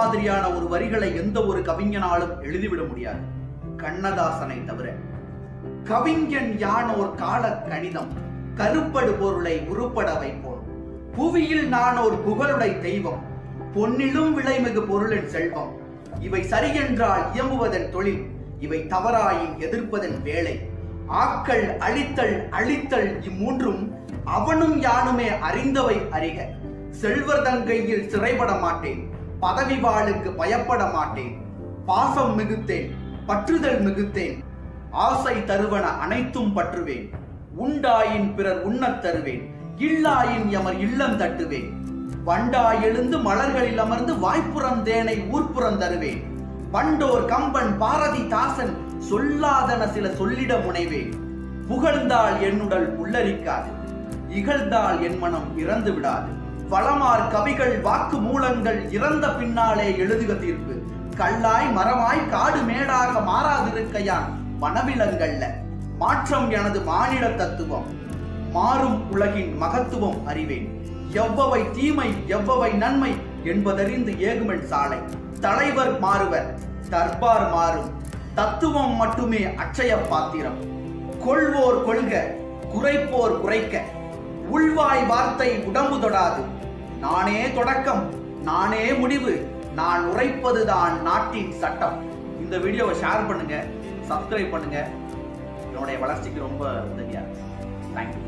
மாதிரியான ஒரு வரிகளை எந்த ஒரு கவிஞனாலும் எழுதிவிட முடியாது, கண்ணதாசனை தவிர. கவிஞன் யானோர் கால கணிதம், கருப்படு பொருளை உருப்பட வைப்போம். புவியில் நானோர் புகழுடை தெய்வம், பொன்னிலும் விளைமிகு பொருளின் செல்வம். இவை சரியென்றால் இயம்புவதன் தொழில், இவை தவறாயின் எதிர்ப்பதன் வேலை. ஆக்கள் அழித்தல் அழித்தல் இம்மூன்றும் அவனும் யானுமே அறிந்தவை அறிக. செல்வர் தங்கையில் சிறைபட மாட்டேன், பதவி வாளுக்கு பயப்பட மாட்டேன். பாசம் மிகுத்தேன், பற்றுதல் மிகுத்தேன், ஆசை தருவன அனைத்தும் பற்றுவேன். உண்டாயின் பிறர் உண்ணத் தருவேன், இல்லாயின் எமர் இல்லம் தட்டுவேன். வண்டாய் எழுந்து மலர்களில் அமர்ந்து வாய்ப்புறம் தேனை ஊர்ப்புறம் தருவேன். பண்டோர் கம்பன் பாரதிதாசன் சொல்லாதன சில சொல்லிட முனைவேன். புகழ்ந்தால் என்னுடல் புல்லரிக்காது, இகழ்ந்தால் என் மனம் இறந்து விடாது. வளமார் கவிகள் வாக்கு மூலங்கள் இறந்த பின்னாலே எழுதுக தீர்ப்பு. கல்லாய் மரமாய் காடு மேடாக மாறாதிருக்கையான் வனவிலங்கல்ல. மாற்றம் எனது மானிட தத்துவம், மாறும் உலகின் மகத்துவம் அறிவேன். எவ்வவை தீமை எவ்வவை நன்மை என்பதறிந்து ஏகுமென் சாலை. தலைவர் மாறுவர், தர்பார் மாறும், தத்துவம் மட்டுமே அட்சய பாத்திரம். கொள்வோர் கொள்க, குறைப்போர் குறைக்க, உள்வாய் வார்த்தை உடம்பு தொடாது. நானே தொடக்கம், நானே முடிவு, நான் உரைப்பதுதான் நாட்டின் சட்டம். இந்த வீடியோவை ஷேர் பண்ணுங்க, சப்ஸ்கிரைப் பண்ணுங்க, என்னுடைய வளர்ச்சிக்கு ரொம்ப உதவியா. தேங்க்யூ.